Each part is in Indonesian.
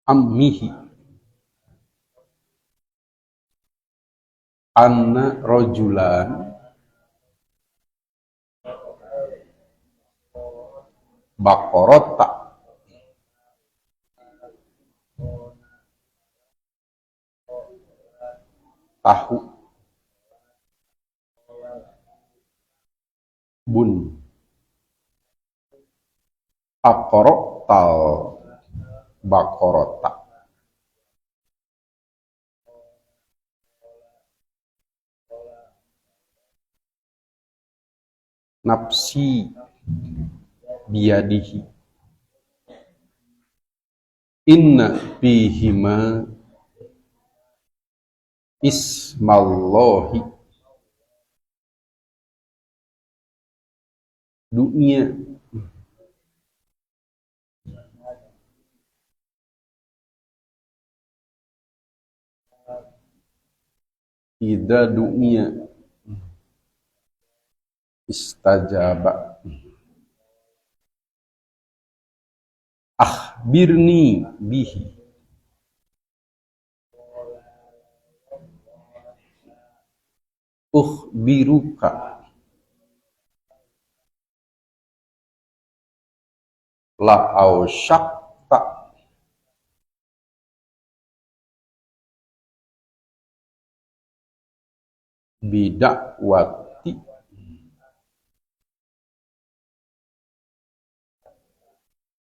ammihi anna rajulan baqarata tahu bun aqra'tal baqarata nafsi biyadihi inna fihima ismallahi dunia idza dunia istajaba akhbirni bihi ukhbiruka la ausyakta bidakwati.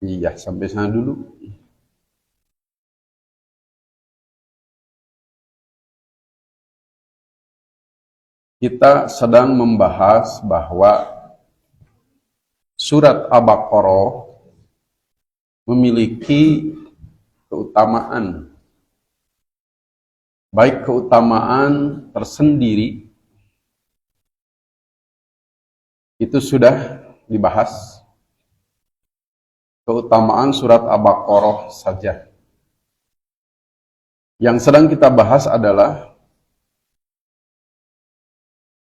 Iya, sampai sana dulu. Kita sedang membahas bahwa surat Al-Baqarah memiliki keutamaan, baik keutamaan tersendiri, itu sudah dibahas, keutamaan surat Al-Baqarah saja. Yang sedang kita bahas adalah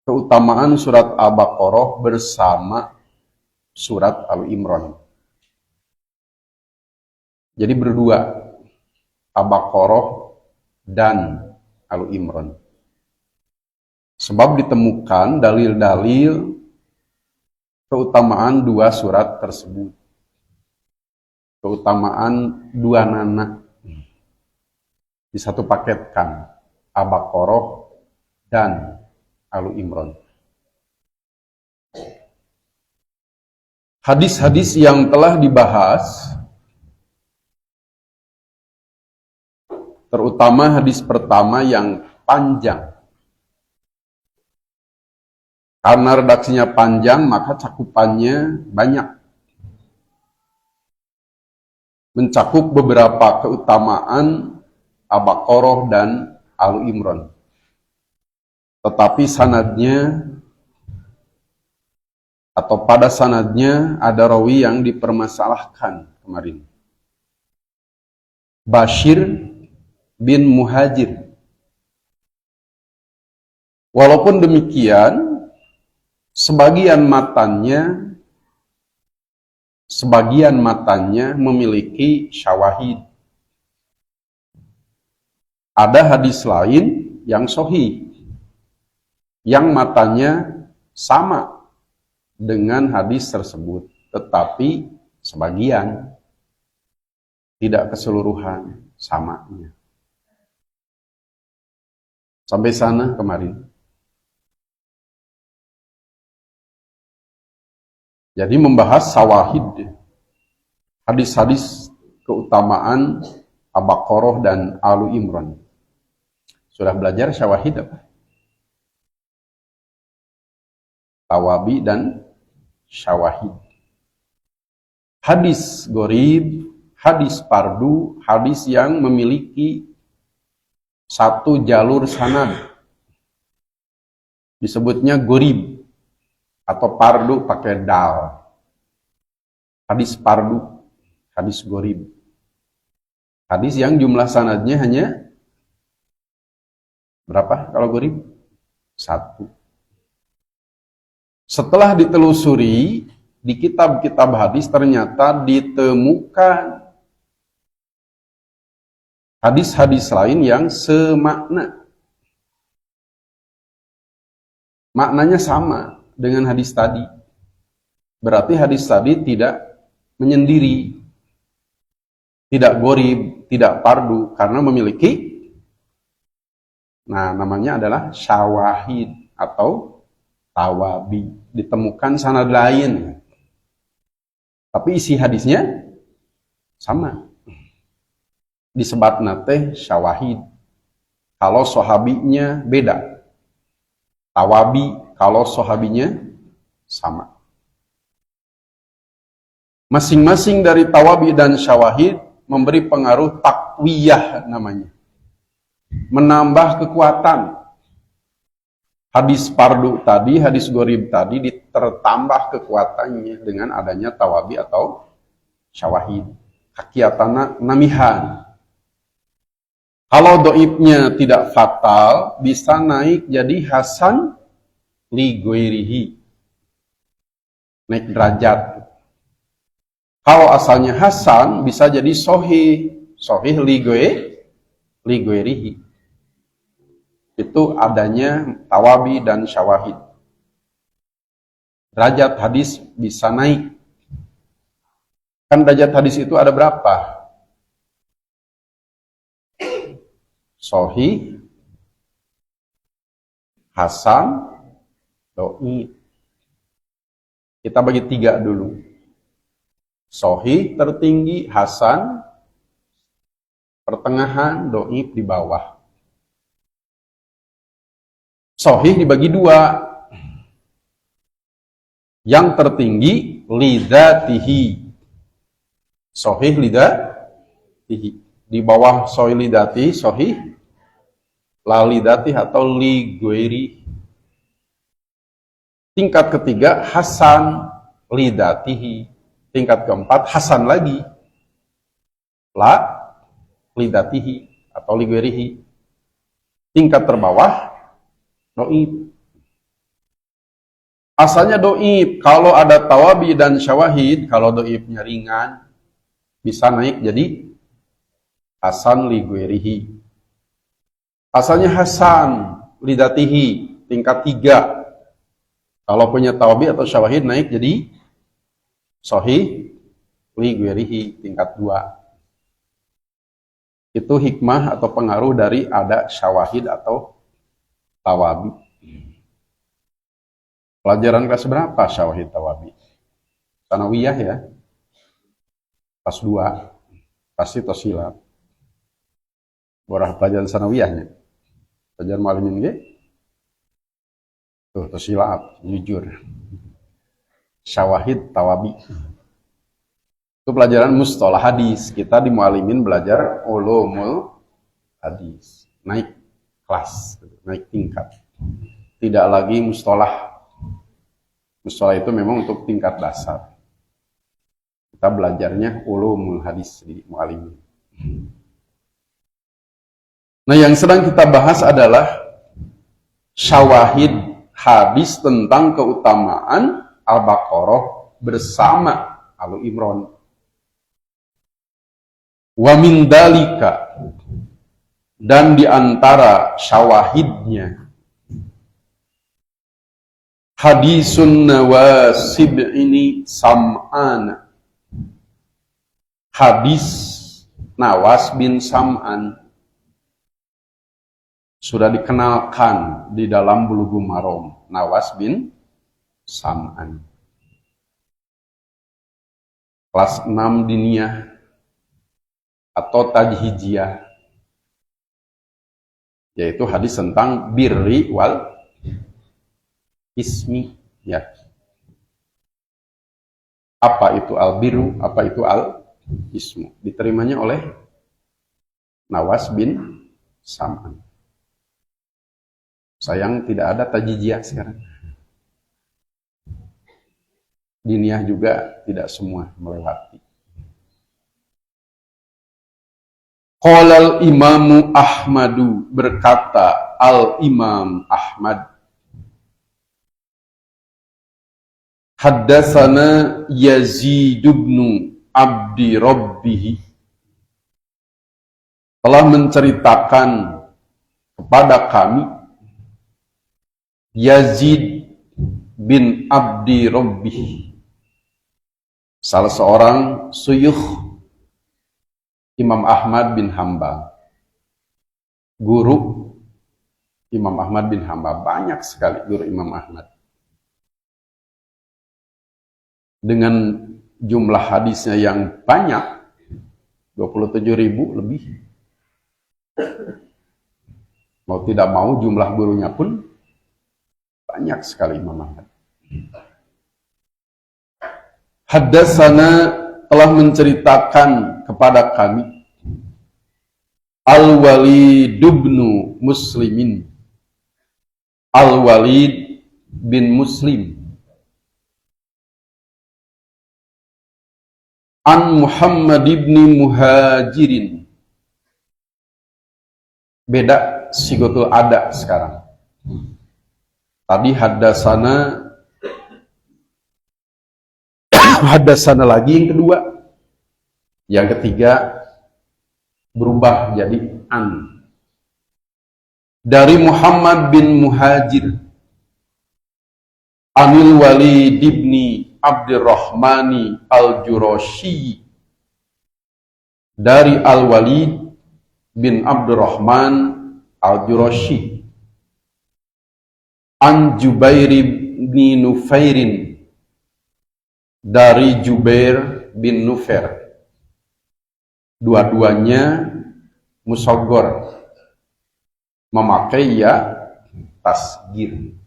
keutamaan surat Al-Baqarah bersama surat Al-Imran. Jadi berdua, Al-Baqarah dan Al-Imran. Sebab ditemukan dalil-dalil keutamaan dua surat tersebut. Keutamaan dua nana di satu paketkan, Al-Baqarah dan Al-Imran. Hadis-hadis yang telah dibahas, terutama hadis pertama yang panjang. Karena redaksinya panjang, maka cakupannya banyak. Mencakup beberapa keutamaan Al-Baqarah dan Al-Imran. Tetapi sanadnya atau pada sanadnya ada rawi yang dipermasalahkan kemarin. Bashir bin Muhajir. Walaupun demikian, sebagian matanya memiliki syawahid. Ada hadis lain yang sahih, yang matanya sama dengan hadis tersebut, tetapi sebagian, tidak keseluruhan samanya. Sampai sana kemarin. Jadi membahas syawahid, hadis-hadis keutamaan Al-Baqarah dan Al-Imran. Sudah belajar syawahid apa? Tawabi dan syawahid. Hadis gharib, hadis pardu, hadis yang memiliki satu jalur sanad. Disebutnya gharib atau pardu pakai dal. Hadis pardu, hadis gharib. Hadis yang jumlah sanadnya hanya berapa kalau gharib? Satu. Setelah ditelusuri di kitab-kitab hadis, ternyata ditemukan hadis-hadis lain yang semakna. Maknanya sama dengan hadis tadi. Berarti hadis tadi tidak menyendiri, tidak gharib, tidak fardu, karena memiliki, namanya adalah syawahid atau tawabi. Ditemukan sanad lain, tapi isi hadisnya sama. Disebutna teh syawahid kalau sahabinya beda. Tawabi kalau sahabinya sama. Masing-masing dari tawabi dan syawahid memberi pengaruh takwiyah namanya. Menambah kekuatan. Hadis fardu tadi, hadis gharib tadi tertambah kekuatannya dengan adanya tawabi atau syawahid. Hakiyatana namihan. Kalau doibnya tidak fatal, bisa naik jadi hasan li ghairihi. Naik derajat. Kalau asalnya hasan, bisa jadi sohih. Sohih li ghairihi. Itu adanya tawabi dan syawahid. Derajat hadis bisa naik. Kan derajat hadis itu ada berapa? Sohih, hasan, doi. Kita bagi 3 dulu. Sohih tertinggi, hasan pertengahan, doi di bawah. Sohih dibagi 2. Yang tertinggi lidzatihi. Sohih lidzatihi. Di bawah sohih lidzatihi, sohih lalidati atau li ghairi. Tingkat ketiga hasan lidatihi. Tingkat keempat hasan lagi la lidatihi atau li ghairihi. Tingkat terbawah doib. Asalnya doib, kalau ada tawabi dan syawahid, kalau doibnya ringan bisa naik jadi hasan li ghairihi. Asalnya hasan lidatihi, tingkat 3. Kalau punya tawabi atau syawahid naik jadi sohih li ghairihi, tingkat 2. Itu hikmah atau pengaruh dari ada syawahid atau tawabi. Pelajaran kelas berapa syawahid tawabi? Sanawiyah ya. Kelas 2. Pasti tosilat. Borah pelajaran sanawiyahnya. Pelajaran mu'alimin ge. Tuh silap, jujur. Syawahid tawabi. Itu pelajaran mustalah hadis. Kita di mu'alimin belajar ulumul hadis. Naik kelas, naik tingkat. Tidak lagi mustalah. Mustalah itu memang untuk tingkat dasar. Kita belajarnya ulumul hadis di mu'alimin. Nah, yang sedang kita bahas adalah syawahid hadis tentang keutamaan Al-Baqarah bersama Alu Imran. Wa min dalika, dan di antara syawahidnya hadisun nawasib ini Sam'an. Hadis Nawas bin Sam'an sudah dikenalkan di dalam Bulughul Maram. Nawas bin Sam'an. Kelas 6 diniyah atau tajhijiyah, yaitu hadis tentang birri wal ismi. Ya. Apa itu al-birru, apa itu al-ismu. Diterimanya oleh Nawas bin Sam'an. Sayang tidak ada tajhijiyah sekarang. Diniyah juga tidak semua melewati. Qala al-Imamu Ahmadu, berkata Al-Imam Ahmad, haddatsana Yazid bin Abdi Rabbih, telah menceritakan kepada kami Yazid bin Abdi Rabbih, salah seorang suyukh Imam Ahmad bin Hambal, guru Imam Ahmad bin Hambal. Banyak sekali guru Imam Ahmad dengan jumlah hadisnya yang banyak, 27.000 lebih. Mau tidak mau jumlah gurunya pun banyak sekali Imam Ahmad. Haddatsana, telah menceritakan kepada kami Al-Walid bin Muslimin, Al-Walid bin Muslim, an Muhammad ibn Muhajirin. Beda sigotul ada sekarang. Tadi haddatsana lagi yang kedua. Yang ketiga berubah jadi an. Dari Muhammad bin Muhajir, Anil Walid ibni Abdurrahmani al-Jurashi, dari Al-Walid bin Abdurrahman al-Jurashi, an Jubair bin Nufairin, dari Jubair bin Nufair. Dua-duanya musaghar, memakai ya tasgir.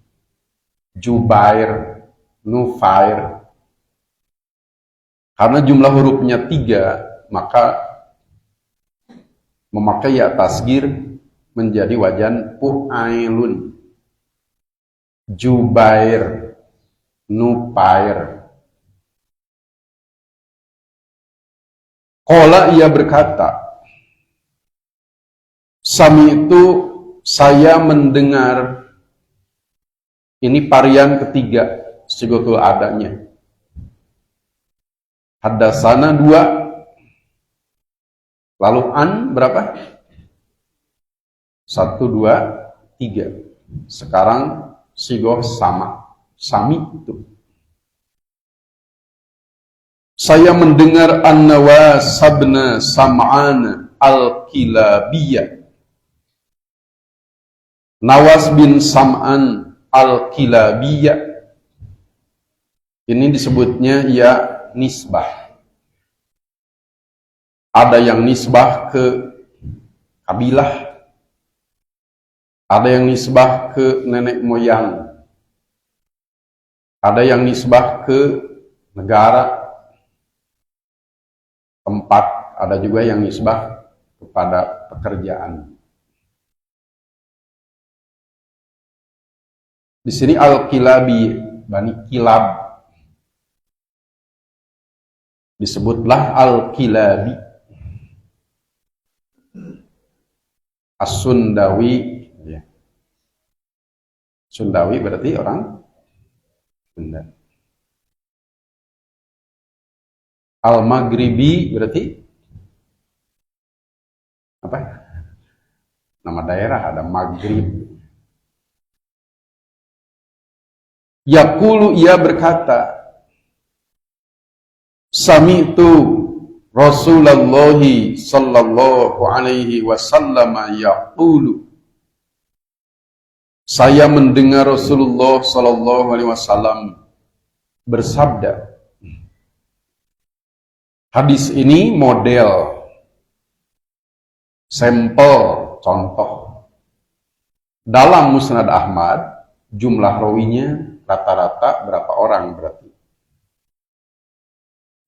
Jubair, Nufair. Karena jumlah hurufnya 3, maka memakai ya tasgir menjadi wajan fu'ailun. Jubair, Nufair. Qala, ia berkata, Sami itu saya mendengar. Ini varian ketiga sigotul adanya. Haddatsana 2, lalu an berapa? 1, 2, 3. Sekarang sigoh sama, sami itu. Saya mendengar An-Nawas bin Sam'an al-Kilabiyah. Nawas bin Sam'an al-Kilabiyah ini disebutnya ya nisbah. Ada yang nisbah ke kabilah, ada yang nisbah ke nenek moyang, ada yang nisbah ke negara, tempat, ada juga yang nisbah kepada pekerjaan. Di sini Al-Kilabi, Bani Kilab, disebutlah Al-Kilabi. As-Sundawi, ya. Sundawi berarti orang Sunda. Al-Maghribi berarti apa? Nama daerah, ada Maghrib. Yaqulu, ia berkata, Sami'tu Rasulullah sallallahu alaihi wasallam yaqulu, saya mendengar Rasulullah sallallahu alaihi wasallam bersabda. Hadis ini model, sampel, contoh. Dalam Musnad Ahmad, jumlah rawinya rata-rata berapa orang berarti?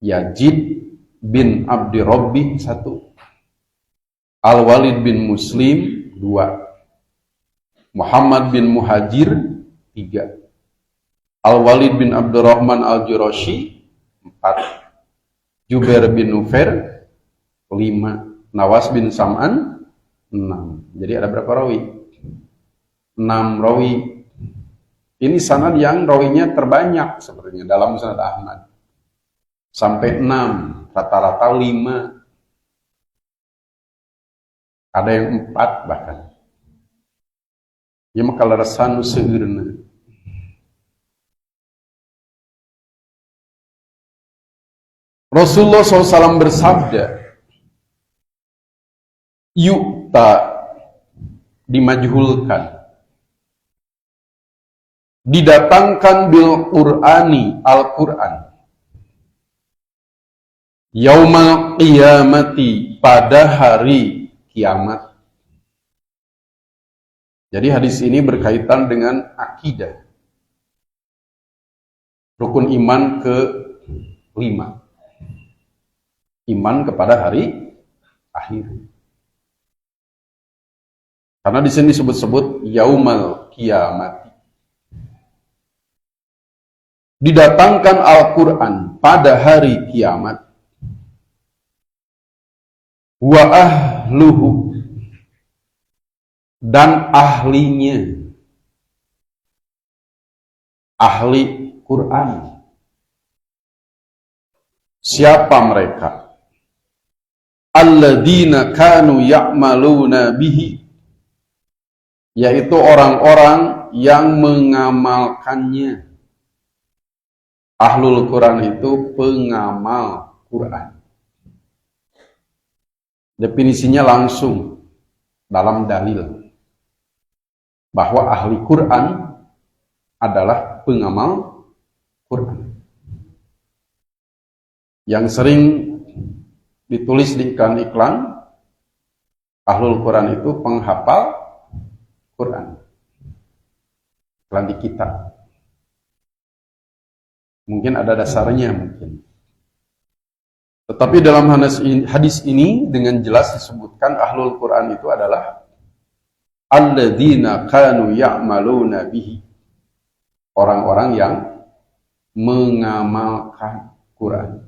Yazid bin Abdi Rabbih 1, Al-Walid bin Muslim 2, Muhammad bin Muhajir 3, Al-Walid bin Abdurrahman al-Jurashi 4, Jubair bin Nufair 5, Nawas bin Sam'an 6. Jadi ada berapa rawi? 6 rawi. Ini sanad yang rawinya terbanyak sepertinya dalam Musnad Ahmad. Sampai 6, rata-rata 5. Ada yang 4 bahkan. Ya maka larasan seueurna. Rasulullah SAW bersabda, yukta, dimajhulkan, didatangkan bil Qur'ani, Al-Quran, yaumal qiyamati, pada hari kiamat. Jadi hadis ini berkaitan dengan akidah, rukun iman ke-5, iman kepada hari akhir. Karena di sini disebut-sebut yaumal qiyamati. Didatangkan Al-Quran pada hari kiamat. Wa ahluhu, dan ahlinya, ahli Quran. Siapa mereka? Alladzina kanu ya'maluna bihi, yaitu orang-orang yang mengamalkannya. Ahlul Quran itu pengamal Quran. Definisinya langsung dalam dalil bahwa ahli Quran adalah pengamal Quran. Yang sering ditulis di iklan-iklan, ahlul Quran itu penghafal Quran. Iklan di kitab. Mungkin ada dasarnya mungkin. Tetapi dalam hadis ini dengan jelas disebutkan ahlul Quran itu adalah alladzina kanu ya'maluna bihi, orang-orang yang mengamalkan Quran.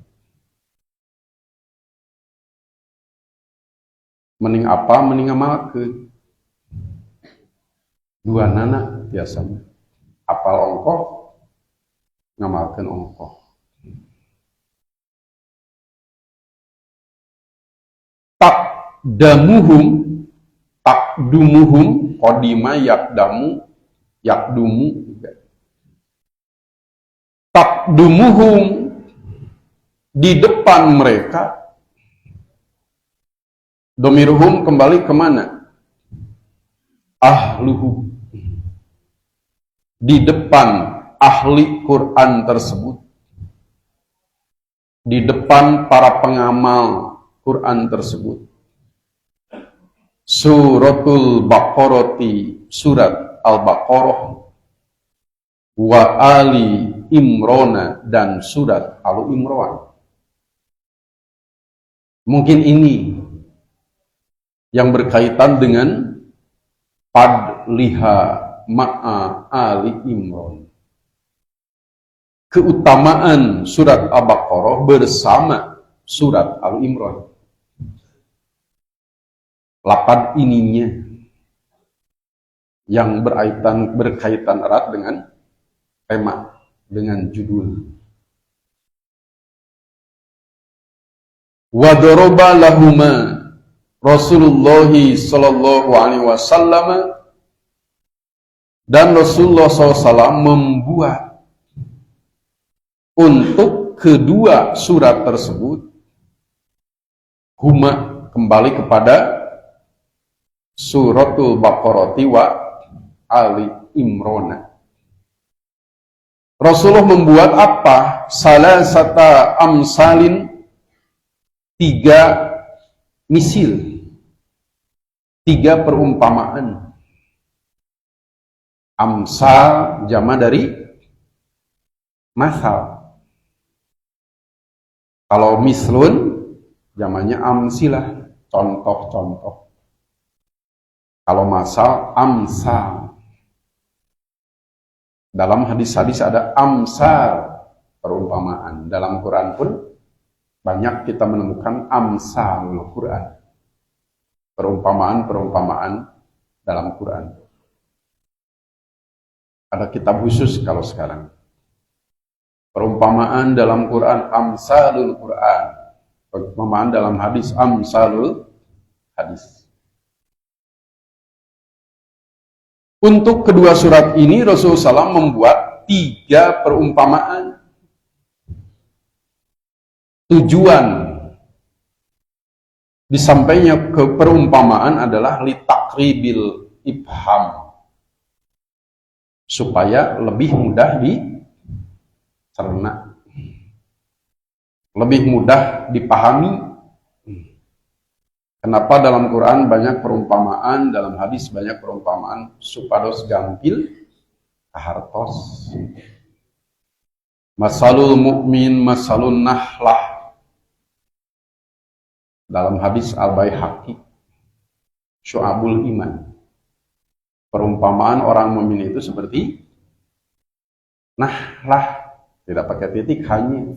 Mending apa? Mending amalkeun. Dua nana biasanya. Apal ongkoh, ngamalkeun ongkoh. Takdumuhum, qadima yakdumu. Takdumuhum, di depan mereka. Domiruhum kembali kemana? Ahluhu, di depan ahli Quran tersebut, di depan para pengamal Quran tersebut. Suratul Baqarati, surat Al-Baqarah, wa Ali Imrona, dan surat Al-Imran. Mungkin ini yang berkaitan dengan padliha ma'a Ali Imran. Keutamaan surat Al-Baqarah bersama surat Al-Imran. Lapad ininya yang berkaitan erat dengan tema, dengan judul. Wa daraba lahuma Rasulullah sallallahu alaihi wasallam, dan Rasulullah SAW membuat untuk kedua surat tersebut, huma, kembali kepada Suratul Baqarati wa Ali Imran. Rasulullah membuat apa? Salasata amsalin, 3 misil, 3 perumpamaan. Amsal jama dari masal. Kalau mislun jamanya amsilah, contoh-contoh. Kalau masal, amsal. Dalam hadis-hadis ada amsal, perumpamaan. Dalam Quran pun banyak kita menemukan amsal Quran, perumpamaan-perumpamaan dalam Quran. Ada kitab khusus kalau sekarang. Perumpamaan dalam Quran, amsalul Quran. Perumpamaan dalam hadis, amsalul hadis. Untuk kedua surat ini Rasulullah SAW membuat 3 perumpamaan. Tujuan disampainya ke perumpamaan adalah litakribil ibham, supaya lebih mudah dicerna, lebih mudah dipahami. Kenapa dalam Quran banyak perumpamaan, dalam hadis banyak perumpamaan, supados gampil kahartos. Masalul mu'min masalun nahlah, dalam hadis Al-Baihaqi, Syu'abul Iman. Perumpamaan orang mukmin itu seperti nahlah, tidak pakai titik, hanya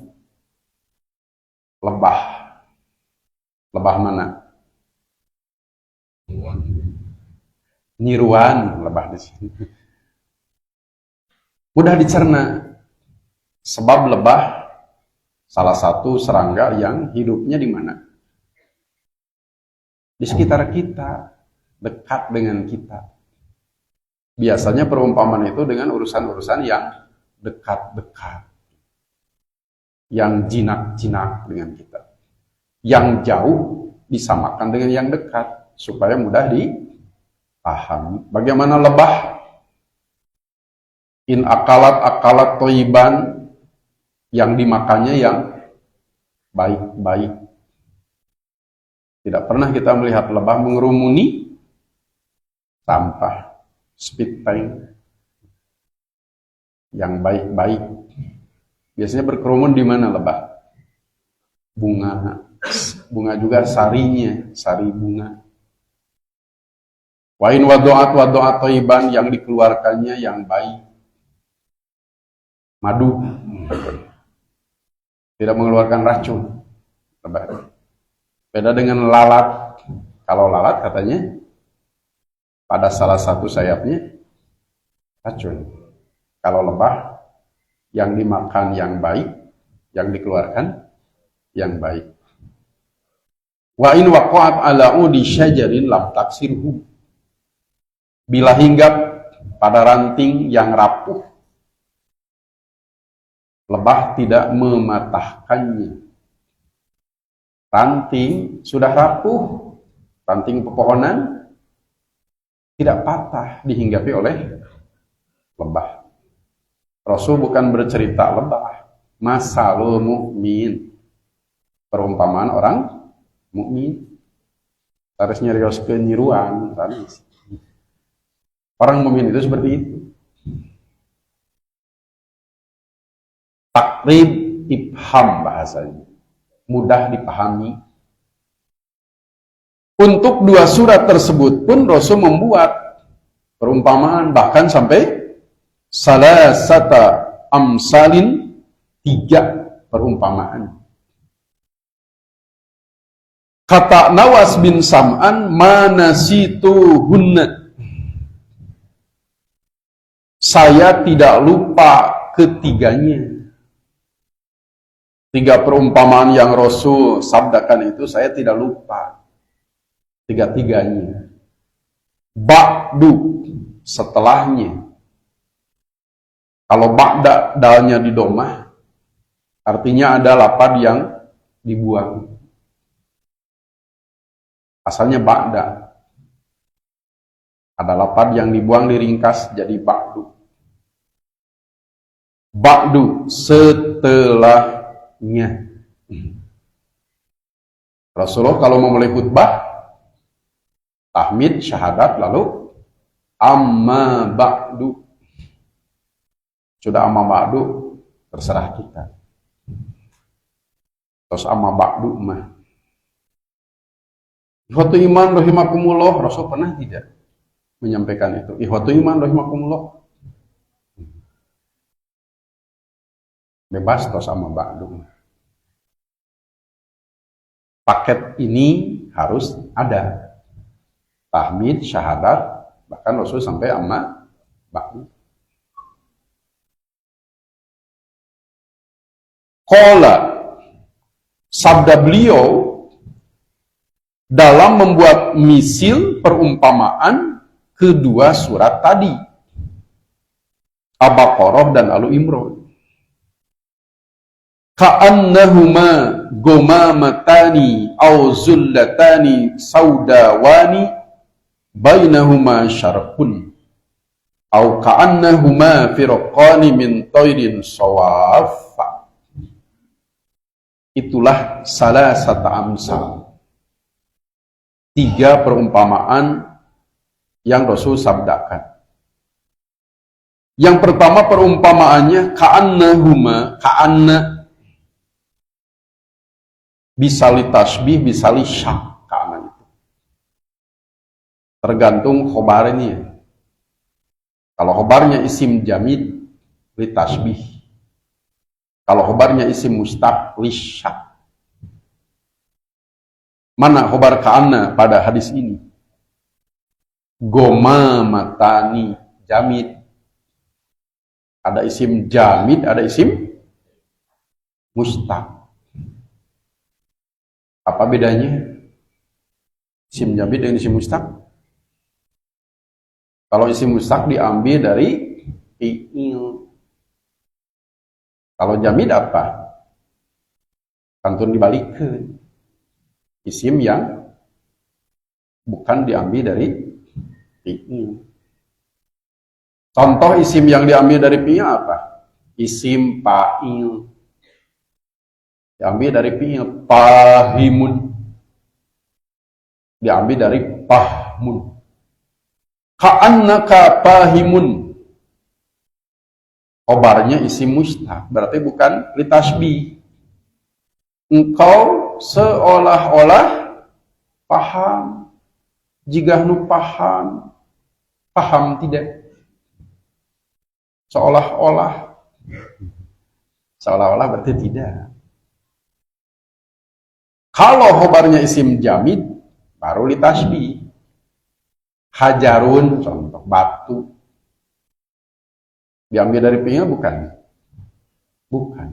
lebah. Lebah mana? Niruan, lebah di sini. Mudah dicerna. Sebab lebah salah satu serangga yang hidupnya di mana? Di sekitar kita, dekat dengan kita. Biasanya perumpamaan itu dengan urusan-urusan yang dekat-dekat, yang jinak-jinak dengan kita. Yang jauh disamakan dengan yang dekat, supaya mudah dipahami. Bagaimana lebah? In akalat toiban, yang dimakannya yang baik-baik. Tidak pernah kita melihat lebah mengerumuni sampah, spit tank, yang baik-baik. Biasanya berkerumun di mana lebah? Bunga juga sarinya, sari bunga. Wain wadoat toiban, yang dikeluarkannya yang baik. Madu, tidak mengeluarkan racun. Beda dengan lalat. Kalau lalat katanya pada salah satu sayapnya racun. Kalau lebah yang dimakan yang baik, yang dikeluarkan yang baik. Wa in waqa'at ala udi syajarin lam taksirhu. Bila hinggap pada ranting yang rapuh, lebah tidak mematahkannya. Ranting sudah rapuh, ranting pepohonan tidak patah dihinggapi oleh lebah. Rasul bukan bercerita lebah, masalul mukmin, perumpamaan orang mukmin. Harusnya rios keniruan tadi. Orang mukmin itu seperti itu. Takrib ibham bahasanya, mudah dipahami. Untuk 2 surat tersebut pun Rasul membuat perumpamaan, bahkan sampai salasata amsalin, 3 perumpamaan. Kata Nawas bin Sam'an, manasituhunna, saya tidak lupa ketiganya. 3 perumpamaan yang Rasul sabdakan itu saya tidak lupa. 3-tiganya. Ba'du, setelahnya. Kalau ba'da dalnya di domah, artinya ada lapad yang dibuang. Asalnya ba'da. Ada lapad yang dibuang, diringkas jadi ba'du. Ba'du, setelahnya. Rasulullah kalau memulai khutbah, tahmid, syahadat, lalu amma ba'du. Sudah amma ba'du, terserah kita. Terus amma ba'du mah. Ihwatu iman rahimakumullah, Rasul pernah tidak menyampaikan itu? Ihwatu iman rahimakumullah. Bebas toh sama ba'du. Paket ini harus ada. Tahmid, syahadat, bahkan Rasul sampai amma ba'du. Qala, sabda beliau dalam membuat misil perumpamaan kedua surat tadi, Al-Baqarah dan Al-Imran. Ka'annahuma gomamatani aw zullatani saudawani bainahuma syarqun aw ka'annahuma firqani min tayrin sawaffa. Itulah salasata amsal, 3 perumpamaan yang Rasul sabdakan. Yang pertama perumpamaannya ka'annahuma, ka'anna bisa li tasbih, bisa li syak, ka'anna itu. Tergantung khobarnya. Kalau khobarnya isim jamid, li tasbih. Kalau khobarnya isim mustaq, li syak. Mana khobar ka'anna pada hadis ini? Goma matani, jamid. Ada isim jamid, ada isim mustaq. Apa bedanya isim jamid dengan isim mustaq? Kalau isim mustaq diambil dari fi'il. Kalau jamid apa? Kantun dibalikkan. Isim yang bukan diambil dari fi'il. Contoh isim yang diambil dari fi'il apa? Isim fa'il. Diambil dari fi'il fahimun. Diambil dari fahmun. Ka'annaka fahimun. Khobarnya isim mustaq, berarti bukan li tasbih. Engkau seolah-olah paham. Jika nu paham, paham tidak. Seolah-olah. Seolah-olah berarti tidak. Kalau khobarnya isim jamid, baru li tasbih. Hajarun, contoh, batu. Diambil dari fi'il bukan? Bukan.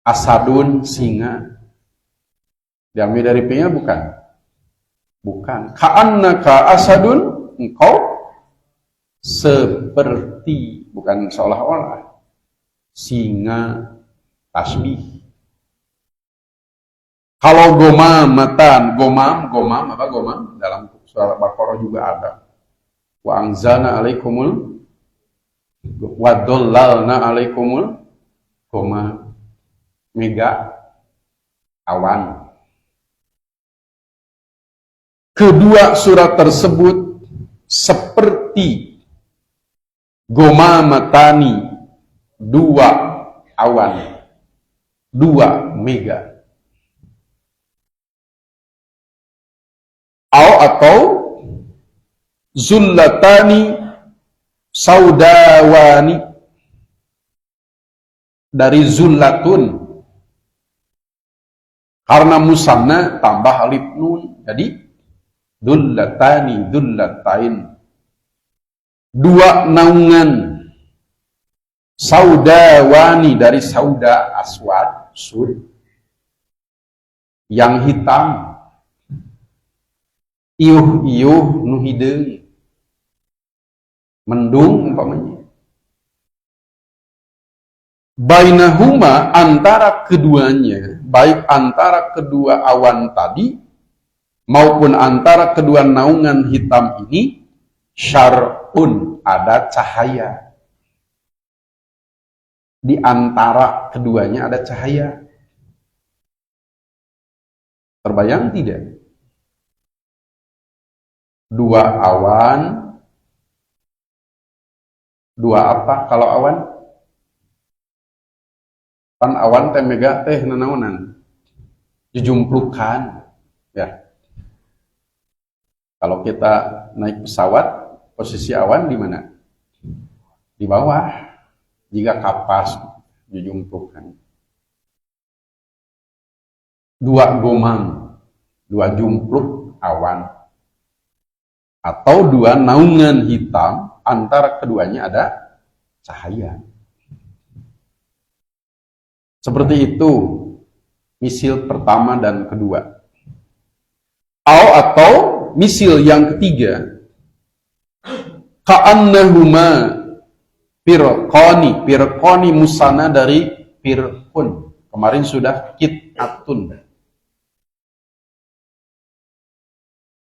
Asadun, singa. Diambil dari fi'il bukan? Bukan. Ka'annaka asadun, engkau seperti, bukan seolah-olah, singa, tasbih. Kalau gomamatan, gomam apa gomam? Dalam surat Baqarah juga ada. Wa anzalna alaikumul wa dhallalna alaikumul gomam. Mega awan. Kedua surat tersebut seperti gomamatani, 2 awan, 2 mega. Atau zullatani saudawani, dari zullatun, karena musanna tambah alif nun, jadi dullatani, dullatain, 2 naungan. Saudawani dari sauda, aswad, sud, yang hitam. Iuh nu hideung, mendung umpamanya. Bainahuma, antara keduanya, baik antara kedua awan tadi maupun antara kedua naungan hitam ini, syar'un, ada cahaya. Di antara keduanya ada cahaya. Terbayang tidak? 2 awan, 2 apa kalau awan? Pan awan teh mega teh nanaonan? Jujumplukan, ya. Kalau kita naik pesawat, posisi awan di mana? Di bawah. Jika kapas, jujumplukan. 2 gomam, 2 jumpluk awan. Atau 2 naungan hitam, antara keduanya ada cahaya. Seperti itu misil pertama dan kedua. Atau misil yang ketiga, Ka'annahuma firqani. Firqani musana dari firqun. Kemarin sudah kit'atun.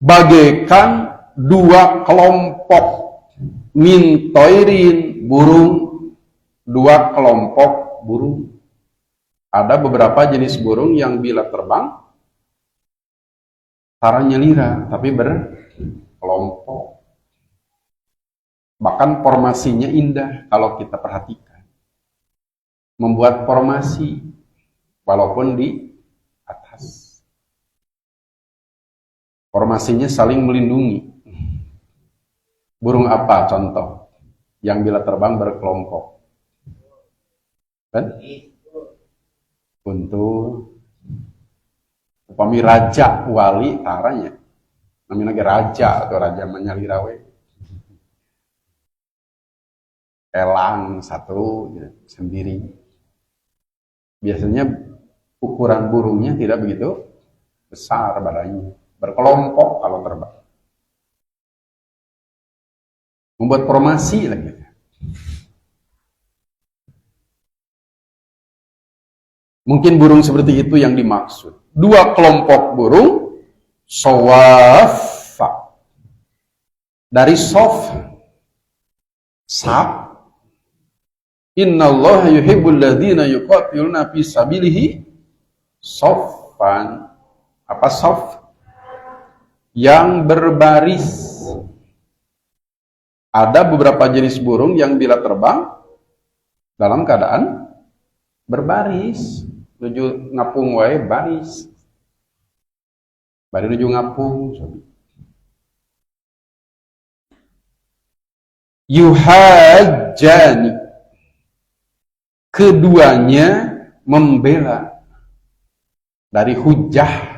Bagaikan dua kelompok min toirin, burung. Dua kelompok burung. Ada beberapa jenis burung yang bila terbang tara nyelira, tapi berkelompok. Bahkan formasinya indah kalau kita perhatikan. Membuat formasi walaupun di atas. Formasinya saling melindungi. Burung apa contoh yang bila terbang berkelompok? Kan? Untuk upami raja wali taranya. Namanya lagi raja atau raja menyalirawe. Elang satu ya, sendiri. Biasanya ukuran burungnya tidak begitu besar badannya. Berkelompok kalau terbang. Membuat formasi lagi. Mungkin burung seperti itu yang dimaksud. Dua kelompok burung, sawafa. Dari sof, saf. Innallaha yuhibbul ladzina yuqatiluna fi sabilihi saffan. Apa saf? Yang berbaris. Ada beberapa jenis burung yang bila terbang dalam keadaan berbaris. Nuju ngapung wae baris. Bari nuju ngapung. Yuhajjani. Keduanya membela dari hujjah.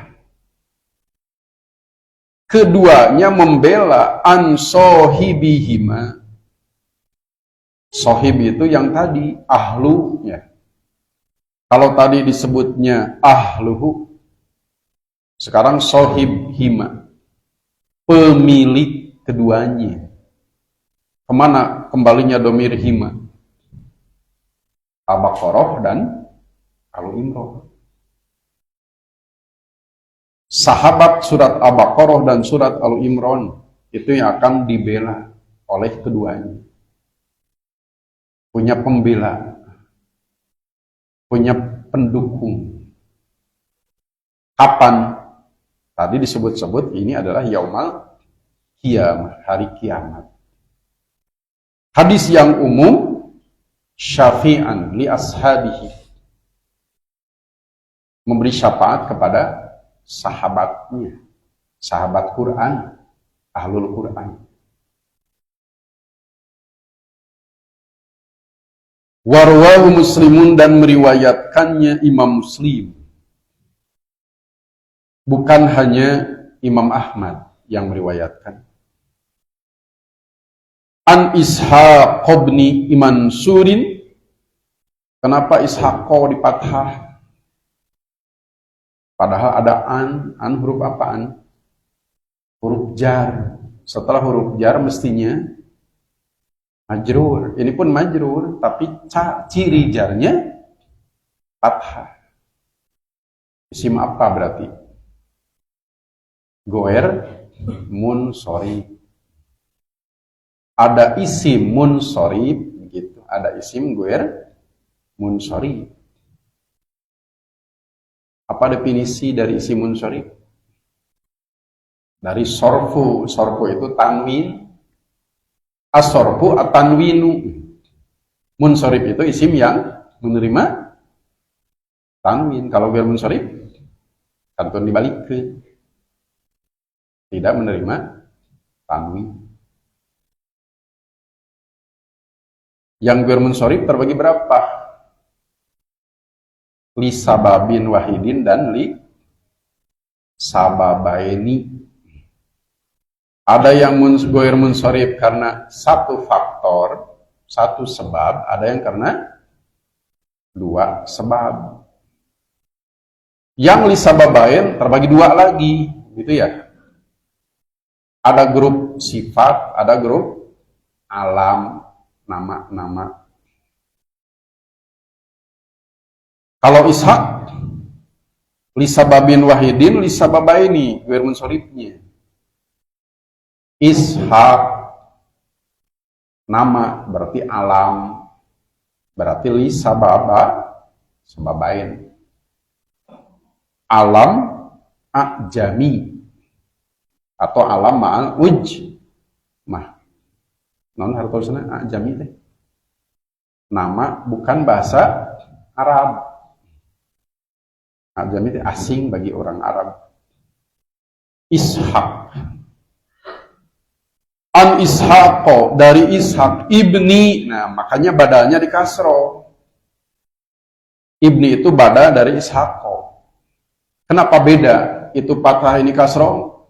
Keduanya membela an sohibihima. Sohib itu yang tadi ahlunya. Kalau tadi disebutnya ahluhu, sekarang sohib hima, pemilik keduanya. Kemana kembalinya domir hima? Al-Baqarah dan Al-Imran. Sahabat surat Al-Baqarah dan surat Al-Imran itu yang akan dibela oleh keduanya. Punya pembela, punya pendukung. Kapan? Tadi disebut-sebut ini adalah yaumal qiyamah, hari kiamat. Hadis yang umum, syafi'an li ashabihi, memberi syafaat kepada sahabatnya, sahabat Quran, ahlul Quran. Warwahu Muslimun, dan meriwayatkannya Imam Muslim. Bukan hanya Imam Ahmad yang meriwayatkan. An Ishaq ibn Mansurin. Kenapa Ishaq di fathah? Padahal ada an huruf apaan? Huruf jar. Setelah huruf jar mestinya majrur. Ini pun majrur, tapi ciri jarnya fathah. Isim apa berarti? Goer munsorib. Ada isim munsorib, gitu. Ada isim goer munsorib. Apa definisi dari isim munsorib? Dari sorfu. Sorfu itu tanwin. As-sorfu at-tanwinu. Munsorib itu isim yang menerima tanwin. Kalau goer munsorib, kantun dibalik ke. Tidak menerima tanwin. Yang goer munsorib terbagi berapa? Li sababin wahidin dan li sababaini. Ada yang goer munsorib karena satu faktor, satu sebab, ada yang karena dua sebab. Yang li sababain terbagi dua lagi, gitu ya. Ada grup sifat, ada grup alam, nama-nama. Kalau Ishaq, lisababin wahidin, lisababaini, ghair munsorifnya. Ishaq, nama berarti alam, berarti sababain. Alam ajami atau alam ma'al mah. Non hartosna ajami teh. Nama bukan bahasa Arab. Ajami teh asing bagi orang Arab. Ishaq. An Ishaqo, dari Ishaq ibni. Nah, makanya badalnya di kasro. Ibni itu badal dari Ishaqo. Kenapa beda? Itu fathah ini kasro.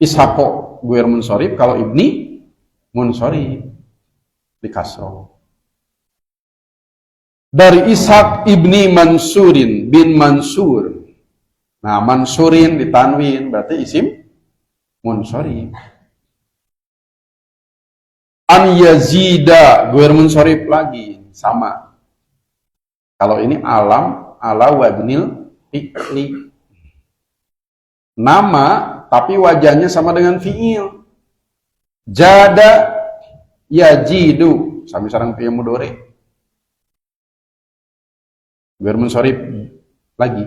Ishaqo ghair munsorif, kalau ibni munsorif di kasro. Dari Ishaq ibni Mansurin bin Mansur. Nah, Mansurin ditanwin berarti isim munsorif. An Yazida ghair munsorif lagi sama. Kalau ini alam ala wadnil fi'li. Nama tapi wajahnya sama dengan fi'il. Jada yajidu sami sareng fi'il mudhari. Ghair munsorif lagi.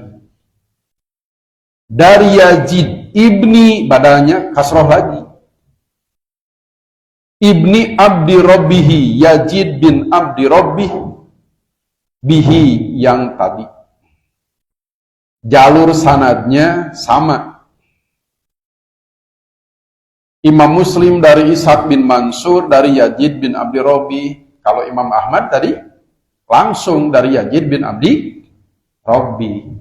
Dari yajid ibni badalnya kasroh lagi. Ibni abdi robbihi, Yazid bin abdi robbih, bihi yang tadi. Jalur sanadnya sama. Imam Muslim dari Ishaq bin Mansur, dari Yazid bin abdi robbih. Kalau Imam Ahmad tadi langsung dari Yazid bin abdi robbih.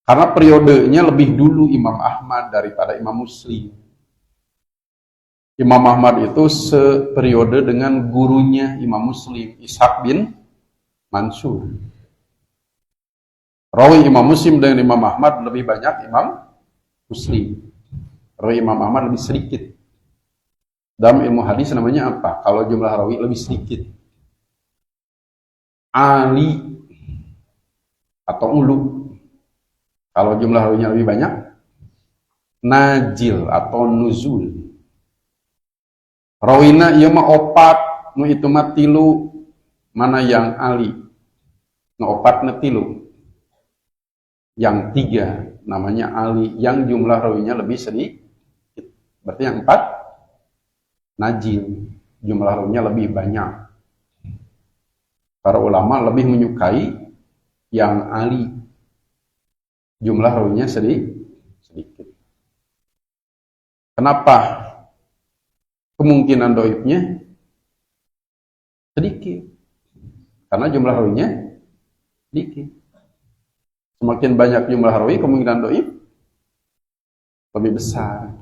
Karena periodenya lebih dulu Imam Ahmad daripada Imam Muslim. Imam Ahmad itu seperiode dengan gurunya Imam Muslim, Ishaq bin Mansur. Rawi Imam Muslim dengan Imam Ahmad lebih banyak Imam Muslim. Rawi Imam Ahmad lebih sedikit. Dalam ilmu hadis namanya apa? Kalau jumlah rawi lebih sedikit. Ali atau ulu. Kalau jumlah rawinya lebih banyak, najil atau nuzul. Rawina ieu mah opat, nu itu mah tilu, mana yang ali? Nu opat na tilu. Yang tiga namanya ali, yang jumlah rawinya lebih sedikit. Berarti yang empat najil, jumlah rawinya lebih banyak. Para ulama lebih menyukai yang ali, jumlah rawinya sedikit. Kenapa? Kemungkinan doibnya sedikit karena jumlah rawinya sedikit. Semakin banyak jumlah rawi, kemungkinan doib lebih besar.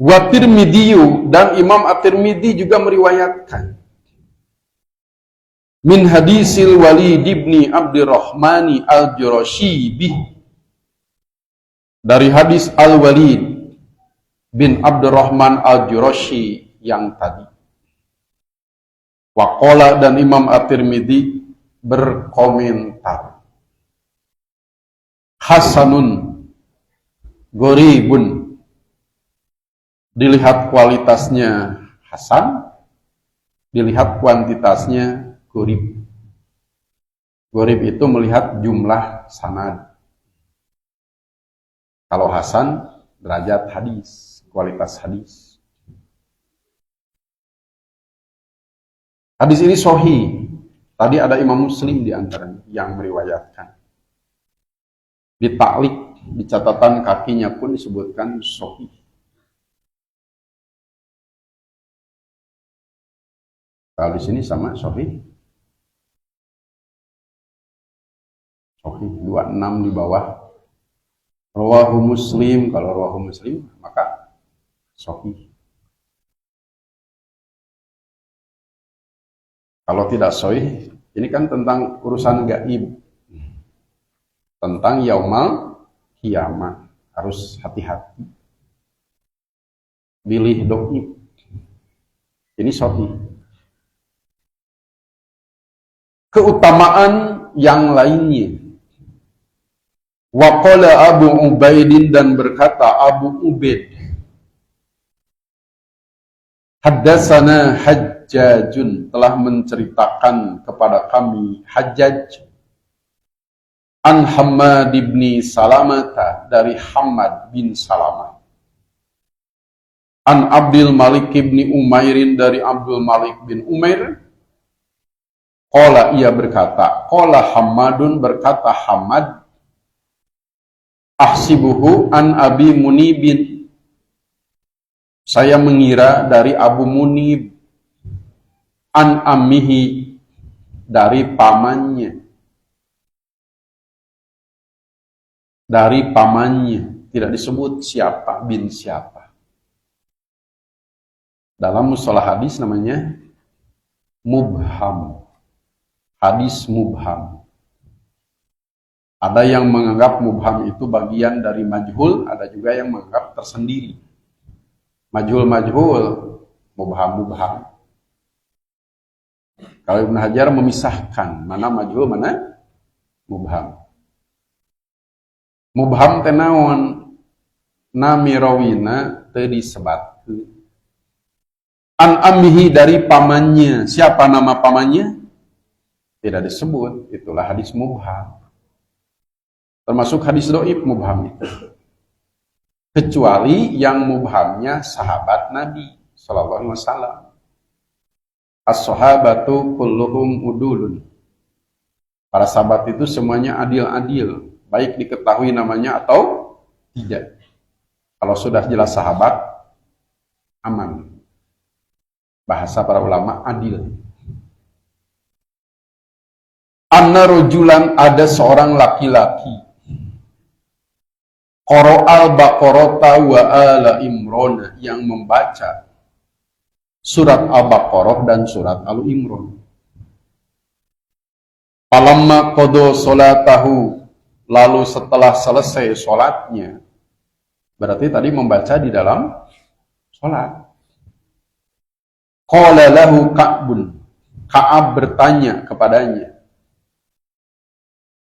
Wa Tirmidzi, dan Imam At-Tirmidzi juga meriwayatkan min hadisil Walid ibni Abdurrahmani al-Jurashi bih, dari hadis Al-Walid bin Abdurrahman Al-Jurashi yang tadi. Waqala, dan Imam At-Tirmidzi berkomentar, hasanun gharibun, dilihat kualitasnya hasan, dilihat kuantitasnya gharib. Gharib itu melihat jumlah sanad. Kalau hasan, derajat hadis, kualitas hadis. Hadis ini sahih. Tadi ada Imam Muslim di antaranya yang meriwayatkan. Di ta'liq, di catatan kakinya pun disebutkan sahih. Kalau di sini sama sahih. Sahih 26 di bawah. Rawahu Muslim, kalau rawahu Muslim maka sahih. Kalau tidak sahih, ini kan tentang urusan gaib, tentang yaumal hiyama, harus hati-hati. Pilih dhaif. Ini sahih. Keutamaan yang lainnya. Wa qala Abu Ubaidin, dan berkata Abu Ubaid, haddatsana Hajjajun, telah menceritakan kepada kami Hajjaj, an Hammad bin Salamah, dari Hammad bin Salamah, an Abdul Malik bin Umairin, dari Abdul Malik bin Umair, qala, ia berkata, qala Hammadun, berkata Hammad, ahsibuhu an Abi Munibin, saya mengira dari Abu Munib, an ammihi, dari pamannya, tidak disebut siapa bin siapa. Dalam mustalah hadis namanya mubham, hadis mubham. Ada yang menganggap mubham itu bagian dari majhul, ada juga yang menganggap tersendiri. Majhul, mubham. Kalau Ibnu Hajar memisahkan mana majhul, mana mubham. Mubham tenawan nami rawina teu disebatkeun. An ammihi, dari pamannya. Siapa nama pamannya? Tidak disebut. Itulah hadis mubham. Termasuk hadis dhaif mubham itu. Kecuali yang mubhamnya sahabat Nabi sallallahu alaihi wasallam. As-sahabatu kulluhum udulun. Para sahabat itu semuanya adil-adil, baik diketahui namanya atau tidak. Kalau sudah jelas sahabat, aman. Bahasa para ulama adil. Anna rujulan, ada seorang laki-laki, Qara'al Baqarata wa ala Imran, yang membaca surat Al-Baqarah dan surat Al-Imran. Falamma qada salatahu, lalu setelah selesai sholatnya, berarti tadi membaca di dalam sholat. Qala lahu Ka'bun, Ka'ab bertanya kepadanya,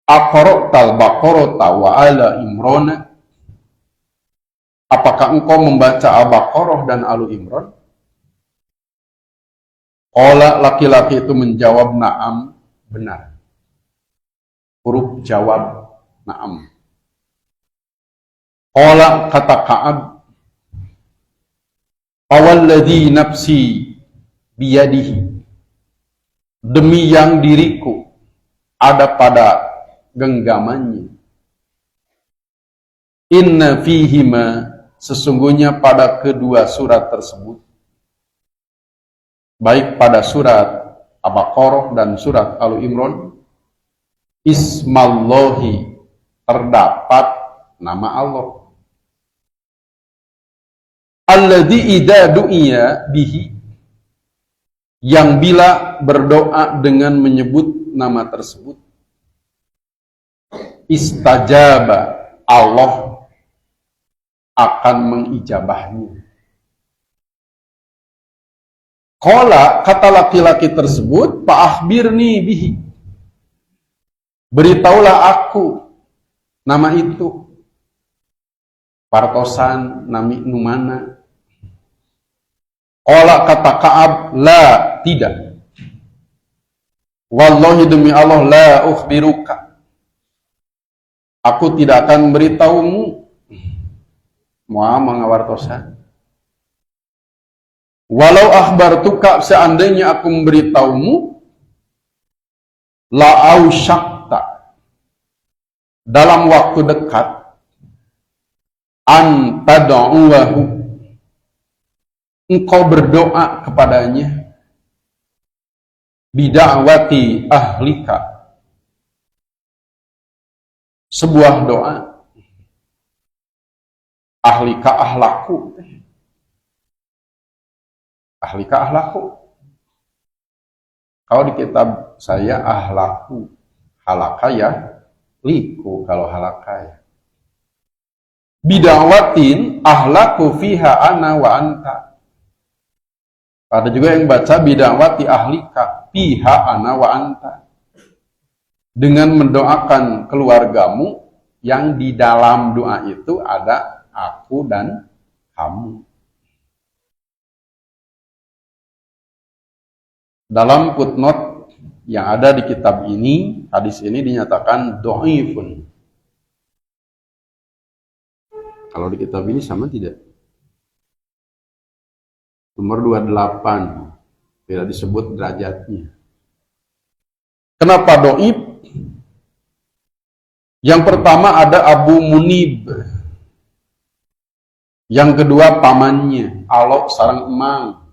aqra'tal Baqarata wa ala Imran, apakah engkau membaca Al-Baqarah dan Al-Imran? Qala, laki-laki itu menjawab, na'am, benar. Huruf jawab, na'am. Qala, kata Ka'ab, awalladzi nafsi biyadihi, demi yang diriku ada pada genggamannya, inna fihima, sesungguhnya pada kedua surat tersebut, baik pada surat Al-Baqarah dan surat Al-Imran, ismallahi, terdapat nama Allah, alladzi idza du'iya bihi, yang bila berdoa dengan menyebut nama tersebut, istajaba, Allah akan mengijabahnya. Qala, kata laki-laki tersebut, fa'akhbirni bihi, beritahulah aku nama itu. Partosan nami numana. Qala, kata Ka'ab, la, tidak. Wallahi, demi Allah, la ukhbiruka, aku tidak akan memberitahumu. Moal mengawartosan. Walau akhbartuka, seandainya aku memberitahumu, la ausyakta, dalam waktu dekat, an tad'uwahu, engkau berdoa kepadanya, bida'wati ahlika, sebuah doa, ahlika ahlaku, ahlika ahlaku. Kalau di kitab saya ahlaku, halaka ya liku kalau halaka ya. bidawatin ahlaku fiha ana wa anta. Ada juga yang baca bidawati ahlika fiha ana wa anta. Dengan mendoakan keluargamu yang di dalam doa itu ada aku dan kamu. Dalam footnote yang ada di kitab ini, hadis ini dinyatakan dhaifun. Kalau di kitab ini sama tidak? Nomor 28, tidak disebut derajatnya. Kenapa dhaif? Yang pertama ada Abu Munib. Yang kedua pamannya, Alok sareng emang.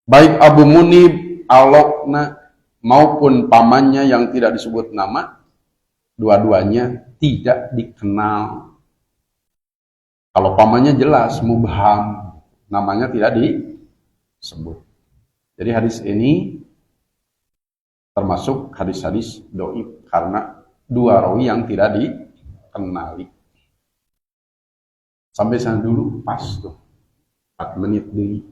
Baik Abu Munib, Alokna maupun pamannya yang tidak disebut nama, dua-duanya tidak dikenal. Kalau pamannya jelas, mubham, namanya tidak disebut. Jadi hadis ini termasuk hadis-hadis dhaif karena dua rawi yang tidak dikenali. Sampai sana dulu, pas tuh, 4 menit dulu.